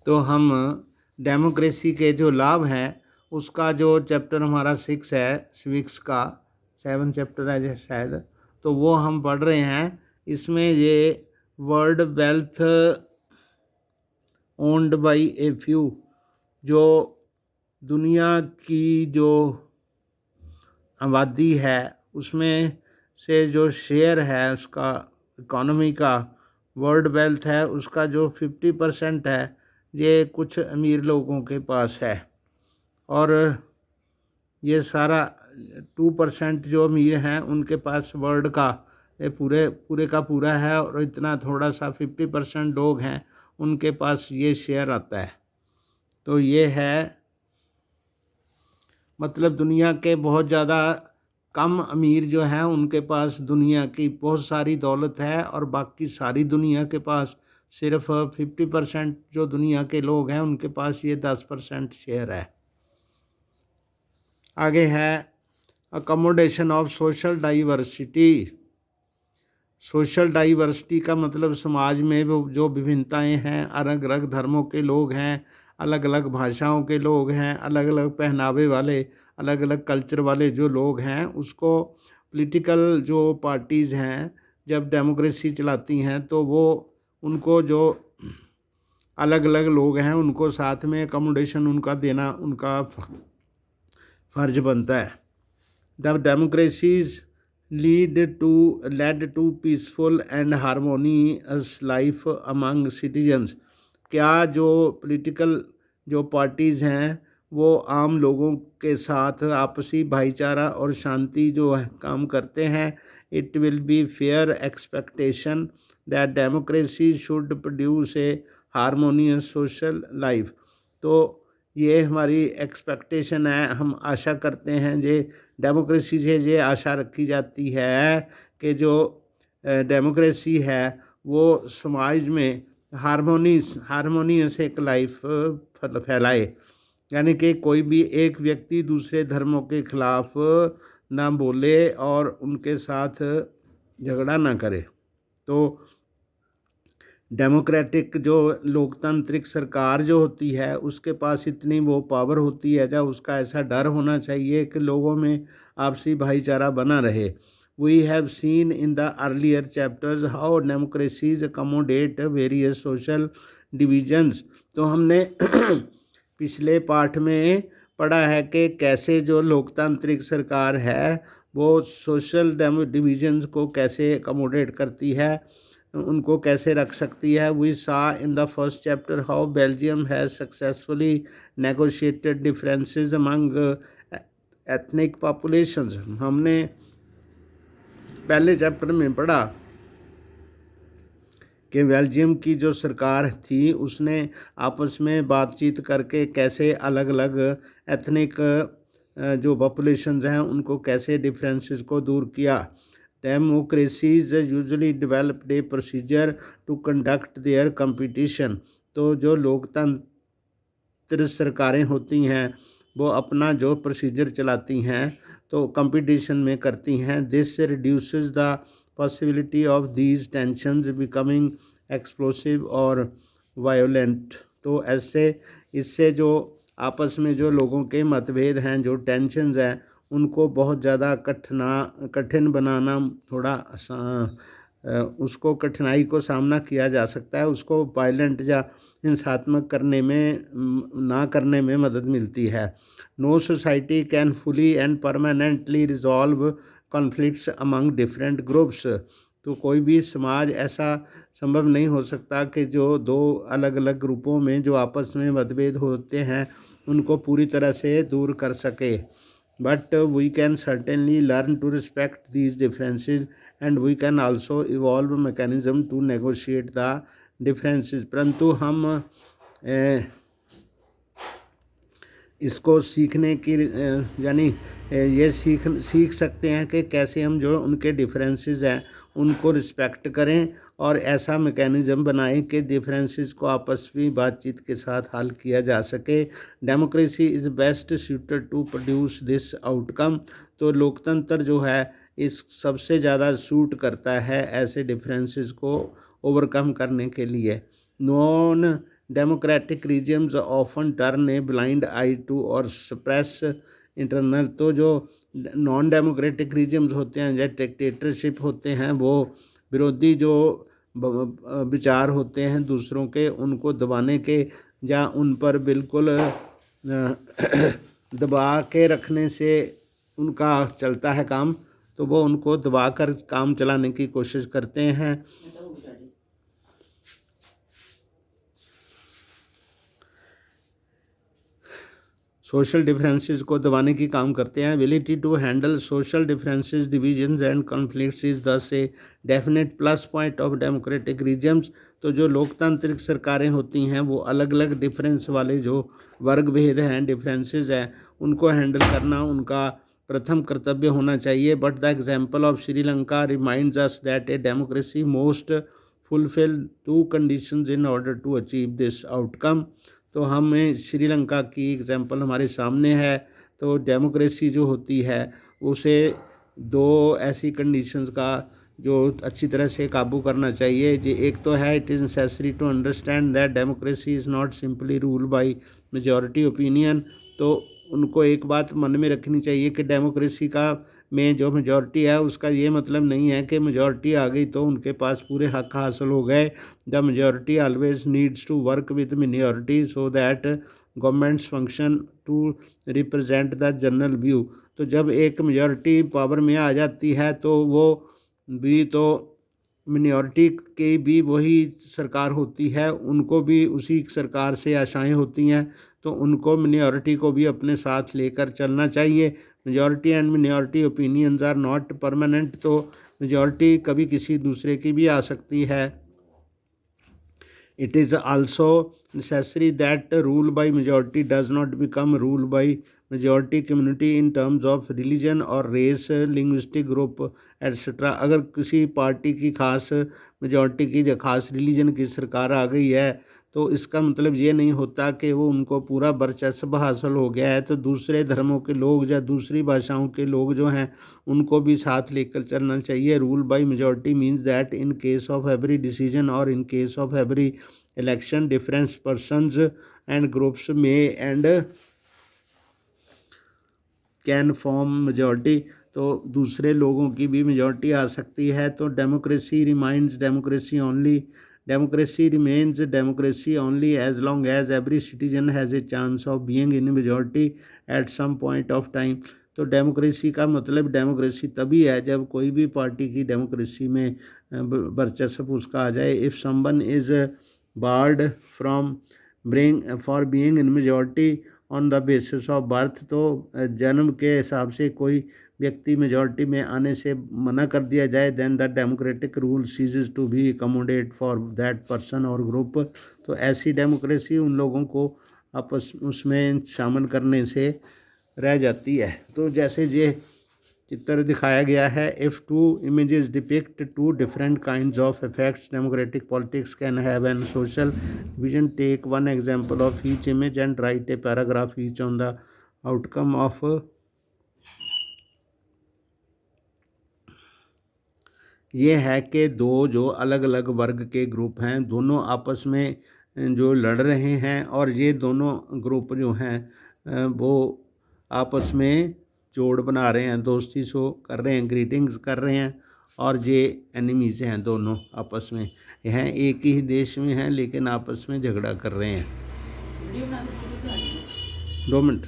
तो हम डेमोक्रेसी के जो लाभ हैं उसका जो चैप्टर हमारा 6 है, सिविक्स का 7 चैप्टर है शायद, तो वो हम पढ़ रहे हैं। इसमें ये world wealth owned by a few, जो दुनिया की जो आबादी है उसमें से जो शेयर है उसका, इकॉनमी का, वर्ल्ड वेल्थ है उसका जो 50% है ये कुछ अमीर लोगों के पास है, और ये सारा 2% जो अमीर हैं उनके पास वर्ल्ड का ये पूरे पूरे का पूरा है, और इतना थोड़ा सा 50% लोग हैं उनके पास ये शेयर आता है। तो ये है मतलब दुनिया के बहुत ज़्यादा कम अमीर जो हैं उनके पास दुनिया की बहुत सारी दौलत है, और बाकी सारी दुनिया के पास सिर्फ 50% जो दुनिया के लोग हैं उनके पास ये 10% शेयर है। आगे है accommodation of social diversity. Social diversity का मतलब समाज में वो जो विभिन्नताएं हैं, अलग अलग धर्मों के लोग हैं, अलग अलग भाषाओं के लोग हैं, अलग अलग पहनावे वाले, अलग अलग कल्चर वाले जो लोग हैं, उसको पॉलिटिकल जो पार्टीज़ हैं जब डेमोक्रेसी चलाती हैं तो वो उनको जो अलग अलग लोग हैं उनको साथ में अकोमोडेशन उनका देना उनका फ़र्ज बनता है। The democracies led to peaceful and harmonious life among citizens। क्या जो पॉलिटिकल जो पार्टीज़ हैं वो आम लोगों के साथ आपसी भाईचारा और शांति जो है काम करते हैं। It will be fair expectation that democracy should produce a harmonious social life. तो ये हमारी एक्सपेक्टेशन है, हम आशा करते हैं, ये डेमोक्रेसी से ये आशा रखी जाती है कि जो डेमोक्रेसी है वो समाज में हारमोनियस एक लाइफ फैलाए, यानी कि कोई भी एक व्यक्ति दूसरे धर्मों के खिलाफ ना बोले और उनके साथ झगड़ा ना करे। तो डेमोक्रेटिक जो लोकतांत्रिक सरकार जो होती है उसके पास इतनी वो पावर होती है, या उसका ऐसा डर होना चाहिए कि लोगों में आपसी भाईचारा बना रहे। We have seen in the earlier chapters how democracies accommodate various social divisions. तो हमने पिछले पाठ में पढ़ा है कि कैसे जो लोकतांत्रिक सरकार है वो सोशल डिविजन्स को कैसे अकोमोडेट करती है, उनको कैसे रख सकती है। We saw in the first chapter how Belgium has successfully negotiated differences among ethnic populations. हमने पहले चैप्टर में पढ़ा कि बेल्जियम की जो सरकार थी उसने आपस में बातचीत करके कैसे अलग अलग एथनिक जो पॉपुलेशंस हैं उनको कैसे डिफरेंसेस को दूर किया। Democracies usually developed a procedure to conduct their competition. तो जो लोकतंत्र सरकारें होती हैं वो अपना जो प्रोसीजर चलाती हैं तो कंपटीशन में करती हैं। This reduces the possibility of these tensions becoming explosive और वायोलेंट। तो ऐसे इससे जो आपस में जो लोगों के मतभेद हैं, जो टेंशंस हैं, उनको बहुत ज़्यादा कठिन बनाना थोड़ा उसको कठिनाई को सामना किया जा सकता है, उसको वायलेंट या हिंसात्मक करने में ना करने में मदद मिलती है। No society can fully and permanently resolve conflicts among different groups. तो कोई भी समाज ऐसा संभव नहीं हो सकता कि जो दो अलग अलग ग्रुपों में जो आपस में मतभेद होते हैं उनको पूरी तरह से दूर कर सके। But we can certainly learn to respect these differences and we can also evolve mechanism to negotiate the differences. परंतु हम इसको सीखने की यानी ये सीख सकते हैं कि कैसे हम जो उनके डिफरेंसेस हैं उनको रिस्पेक्ट करें और ऐसा मैकेनिज़्म बनाएं कि डिफरेंसेस को आपस में बातचीत के साथ हल किया जा सके। Democracy is best suited to produce this outcome. तो लोकतंत्र जो है इस सबसे ज़्यादा सूट करता है ऐसे डिफरेंसेस को ओवरकम करने के लिए। Non democratic regimes often turn a blind eye to or suppress internal. तो जो नॉन डेमोक्रेटिक रिजिम्स होते हैं या डिक्टेटरशिप होते हैं, वो विरोधी जो विचार होते हैं दूसरों के, उनको दबाने के या उन पर बिल्कुल दबा के रखने से उनका चलता है काम, तो वो उनको दबा कर काम चलाने की कोशिश करते हैं। सोशल डिफरेंसेस को दबाने की काम करते हैं। Ability to handle social differences, divisions and conflicts is thus a definite plus point of democratic regimes. तो जो लोकतांत्रिक सरकारें होती हैं वो अलग अलग डिफरेंस वाले जो वर्ग भेद हैं, डिफरेंसेस हैं, उनको हैंडल करना उनका प्रथम कर्तव्य होना चाहिए। But the example of Sri Lanka reminds us that a democracy most fulfil two conditions in order to achieve this outcome. तो हमें श्रीलंका की एग्जांपल हमारे सामने है। तो डेमोक्रेसी जो होती है उसे दो ऐसी कंडीशंस का जो अच्छी तरह से काबू करना चाहिए। जी, एक तो है it is necessary to understand that democracy is not simply rule by majority opinion. तो उनको एक बात मन में रखनी चाहिए कि डेमोक्रेसी का में जो मेजॉरिटी है उसका ये मतलब नहीं है कि मेजॉरिटी आ गई तो उनके पास पूरे हक हासिल हो गए। The majority always needs to work with minority so that governments function to represent the general view. तो जब एक मेजॉरिटी पावर में आ जाती है तो वो भी तो मिनॉरिटी की भी वही सरकार होती है, उनको भी उसी सरकार से आशाएं होती हैं, तो उनको मिनॉरिटी को भी अपने साथ लेकर चलना चाहिए। Majority and minority opinions are not permanent. तो मेजॉरिटी कभी किसी दूसरे की भी आ सकती है। It is also necessary that rule by majority does not become rule by majority community in terms of religion or race, linguistic group etc. अगर किसी पार्टी की खास मेजॉरिटी की जो खास रिलीजन की सरकार आ गई है तो इसका मतलब ये नहीं होता कि वो उनको पूरा वर्चस्व हासिल हो गया है, तो दूसरे धर्मों के लोग या दूसरी भाषाओं के लोग जो हैं उनको भी साथ लेकर चलना चाहिए। Rule by majority means that in case of every decision और in case of every election difference persons and groups में एंड कैन फॉर्म मेजॉरिटी। तो दूसरे लोगों की भी मेजॉरिटी आ सकती है। तो democracy reminds democracy remains democracy only as long as every citizen has a chance of being in majority at some point of time. तो डेमोक्रेसी का मतलब डेमोक्रेसी तभी है जब कोई भी पार्टी की डेमोक्रेसी में वर्चस्व उसका आ जाए। If someone is board from for being in majority on the basis of birth, तो जन्म के हिसाब से कोई व्यक्ति मेजॉरिटी में आने से मना कर दिया जाए, then the democratic rule ceases to be accommodate for that person or group. तो ऐसी डेमोक्रेसी उन लोगों को आपस उसमें शामिल करने से रह जाती है। तो जैसे ये चित्र दिखाया गया है, if two images depict two different kinds of effects democratic politics can have an social vision, take one example of each image and write a paragraph each on the outcome of. ये है कि दो जो अलग अलग वर्ग के group हैं दोनों आपस में जो लड़ रहे हैं, और ये दोनों ग्रुप जो हैं वो आपस में जोड़ बना रहे हैं, दोस्ती शो कर रहे हैं, ग्रीटिंग्स कर रहे हैं, और ये एनिमीज़ हैं दोनों आपस में हैं, एक ही देश में हैं लेकिन आपस में झगड़ा कर रहे हैं। 2 मिनट।